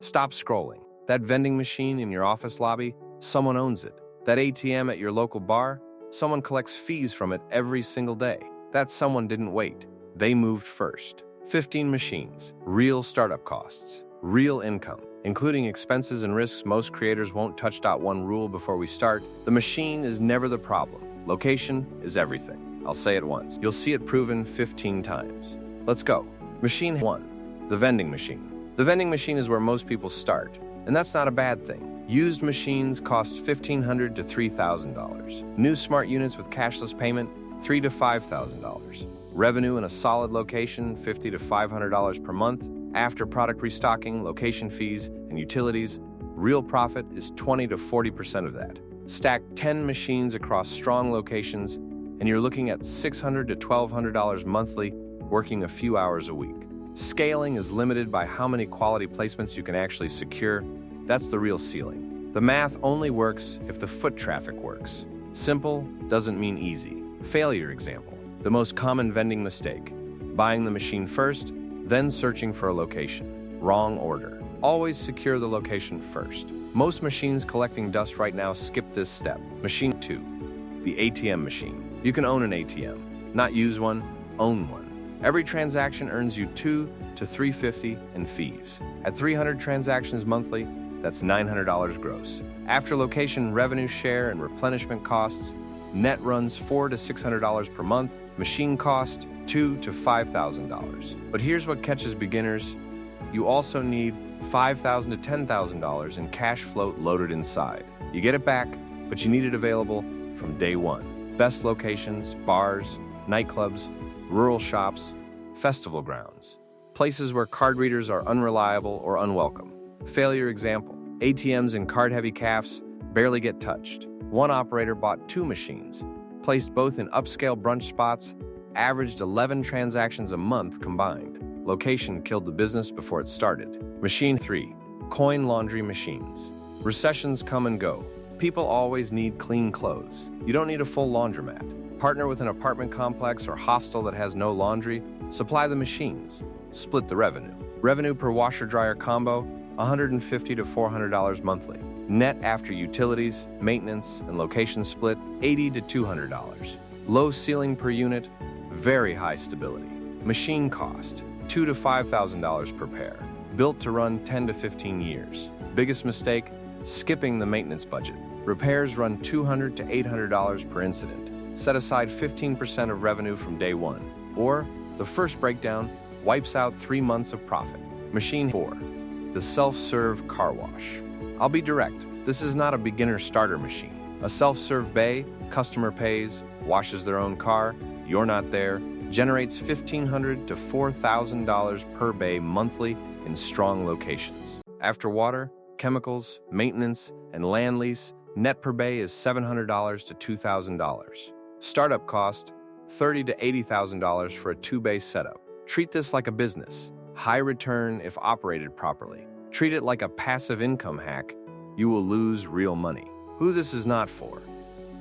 Stop scrolling. That vending machine in your office lobby, someone owns it. That ATM at your local bar, someone collects fees from it every single day. That someone didn't wait. They moved first. 15 machines, real startup costs, real income, including expenses and risks most creators won't touch. One rule before we start: the machine is never the problem. Location is everything. I'll say it once. You'll see it proven 15 times. Let's go. Machine 1, the vending machine. The vending machine is where most people start, and that's not a bad thing. Used machines cost $1,500 to $3,000. New smart units with cashless payment, $3,000 to $5,000. Revenue in a solid location, $50 to $500 per month. After product restocking, location fees, and utilities, real profit is 20 to 40% of that. Stack 10 machines across strong locations, and you're looking at $600 to $1,200 monthly, working a few hours a week. Scaling is limited by how many quality placements you can actually secure. That's the real ceiling. The math only works if the foot traffic works. Simple doesn't mean easy. Failure example. The most common vending mistake: buying the machine first, then searching for a location. Wrong order. Always secure the location first. Most machines collecting dust right now skip this step. Machine 2, the ATM machine. You can own an ATM, not use one, own one. Every transaction earns you $200 to $350 in fees. At 300 transactions monthly, that's $900 gross. After location revenue share and replenishment costs, net runs $400 to $600 per month. Machine cost $2,000 to $5,000. But here's what catches beginners: you also need $5,000 to $10,000 in cash float loaded inside. You get it back, but you need it available from day one. Best locations: bars, nightclubs, rural shops, festival grounds, places where card readers are unreliable or unwelcome. Failure example: ATMs in card-heavy CAFs barely get touched. One operator bought 2 machines, placed both in upscale brunch spots, averaged 11 transactions a month combined. Location killed the business before it started. Machine 3, coin laundry machines. Recessions come and go. People always need clean clothes. You don't need a full laundromat. Partner with an apartment complex or hostel that has no laundry. Supply the machines. Split the revenue. Revenue per washer-dryer combo, $150 to $400 monthly. Net after utilities, maintenance, and location split, $80 to $200. Low ceiling per unit, very high stability. Machine cost, $2,000 to $5,000 per pair. Built to run 10 to 15 years. Biggest mistake: skipping the maintenance budget. Repairs run $200 to $800 per incident. Set aside 15% of revenue from day one, or the first breakdown wipes out 3 months of profit. Machine 4, the self-serve car wash. I'll be direct, this is not a beginner starter machine. A self-serve bay, customer pays, washes their own car, you're not there, generates $1,500 to $4,000 per bay monthly in strong locations. After water, chemicals, maintenance, and land lease, net per bay is $700 to $2,000. Startup cost, $30,000 to $80,000 for a 2-bay setup. Treat this like a business. High return if operated properly. Treat it like a passive income hack. You will lose real money. Who this is not for?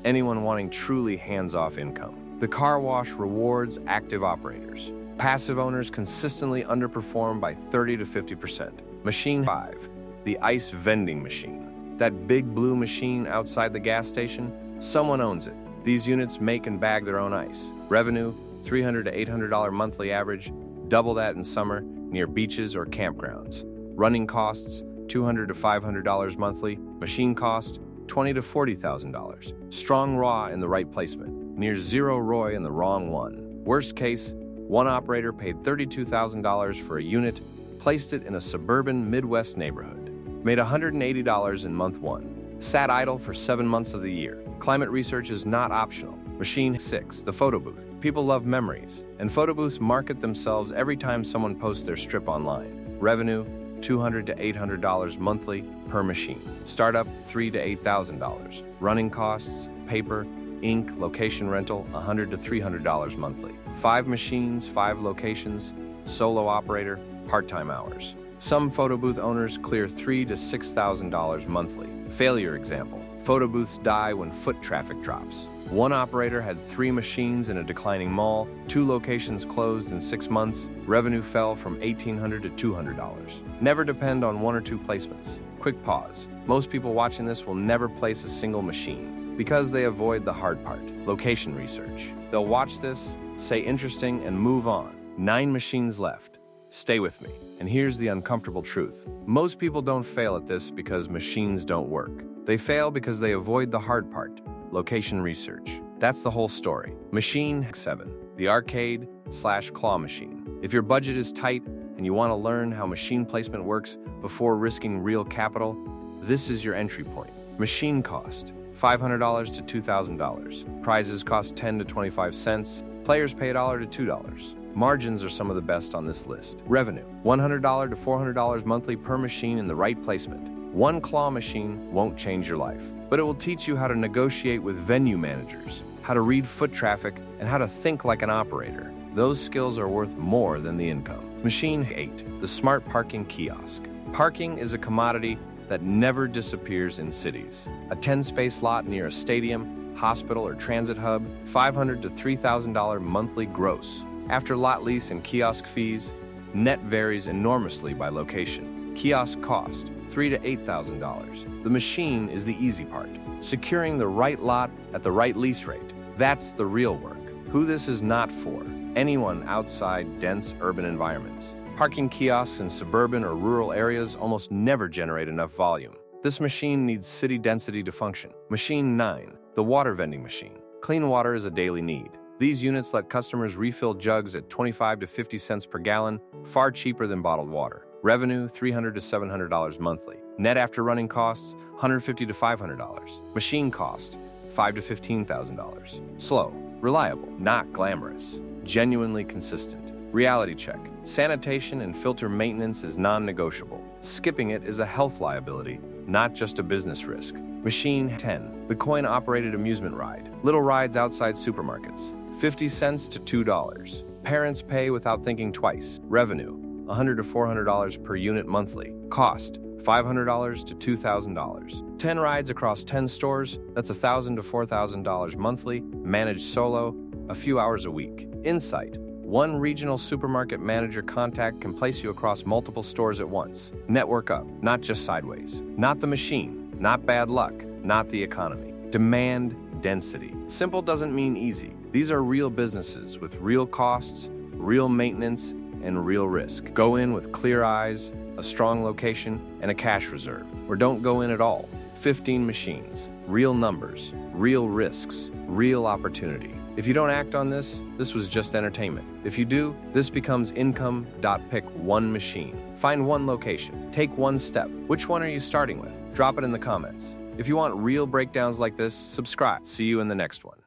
Anyone wanting truly hands-off income. The car wash rewards active operators. Passive owners consistently underperform by 30 to 50%. Machine 5, the ice vending machine. That big blue machine outside the gas station, someone owns it. These units make and bag their own ice. Revenue, $300 to $800 monthly average, double that in summer near beaches or campgrounds. Running costs, $200 to $500 monthly. Machine cost, $20,000 to $40,000. Strong raw in the right placement. Near zero ROI in the wrong one. Worst case, one operator paid $32,000 for a unit, placed it in a suburban Midwest neighborhood. Made $180 in month 1. Sat idle for 7 months of the year. Climate research is not optional. Machine 6, the photo booth. People love memories, and photo booths market themselves every time someone posts their strip online. Revenue, $200 to $800 monthly per machine. Startup, $3,000 to $8,000. Running costs, paper, ink, location rental, $100 to $300 monthly. 5 machines, 5 locations, solo operator, part-time hours. Some photo booth owners clear $3,000 to $6,000 monthly. Failure example: Photo booths die when foot traffic drops. One operator had 3 machines in a declining mall, 2 locations closed in 6 months, revenue fell from $1,800 to $200. Never depend on 1 or 2 placements. Quick pause. Most people watching this will never place a single machine because they avoid the hard part, location research. They'll watch this, say interesting, and move on. 9 machines left. Stay with me. And here's the uncomfortable truth. Most people don't fail at this because machines don't work. They fail because they avoid the hard part, location research. That's the whole story. Machine 7, the arcade/claw machine. If your budget is tight and you want to learn how machine placement works before risking real capital, this is your entry point. Machine cost, $500 to $2,000. Prizes cost 10 to 25 cents. Players pay $1 to $2. Margins are some of the best on this list. Revenue, $100 to $400 monthly per machine in the right placement. One claw machine won't change your life, but it will teach you how to negotiate with venue managers, how to read foot traffic, and how to think like an operator. Those skills are worth more than the income. Machine 8, the smart parking kiosk. Parking is a commodity that never disappears in cities. A 10-space lot near a stadium, hospital, or transit hub, $500 to $3,000 monthly gross. After lot lease and kiosk fees, net varies enormously by location. Kiosk cost, $3,000 to $8,000. The machine is the easy part. Securing the right lot at the right lease rate. That's the real work. Who this is not for? Anyone outside dense urban environments. Parking kiosks in suburban or rural areas almost never generate enough volume. This machine needs city density to function. Machine 9, the water vending machine. Clean water is a daily need. These units let customers refill jugs at 25 to 50 cents per gallon, far cheaper than bottled water. Revenue, $300 to $700 monthly. Net after running costs, $150 to $500. Machine cost, $5,000 to $15,000. Slow, reliable, not glamorous. Genuinely consistent. Reality check. Sanitation and filter maintenance is non-negotiable. Skipping it is a health liability, not just a business risk. Machine 10, the coin-operated amusement ride. Little rides outside supermarkets. 50 cents to $2. Parents pay without thinking twice. Revenue, $100 to $400 per unit monthly. Cost, $500 to $2,000. 10 rides across 10 stores, that's $1,000 to $4,000 monthly. Managed solo, a few hours a week. Insight, one regional supermarket manager contact can place you across multiple stores at once. Network up, not just sideways. Not the machine, not bad luck, not the economy. Demand density. Simple doesn't mean easy. These are real businesses with real costs, real maintenance, and real risk. Go in with clear eyes, a strong location, and a cash reserve. Or don't go in at all. 15 machines, real numbers, real risks, real opportunity. If you don't act on this, this was just entertainment. If you do, this becomes income. Pick one machine. Find one location. Take one step. Which one are you starting with? Drop it in the comments. If you want real breakdowns like this, subscribe. See you in the next one.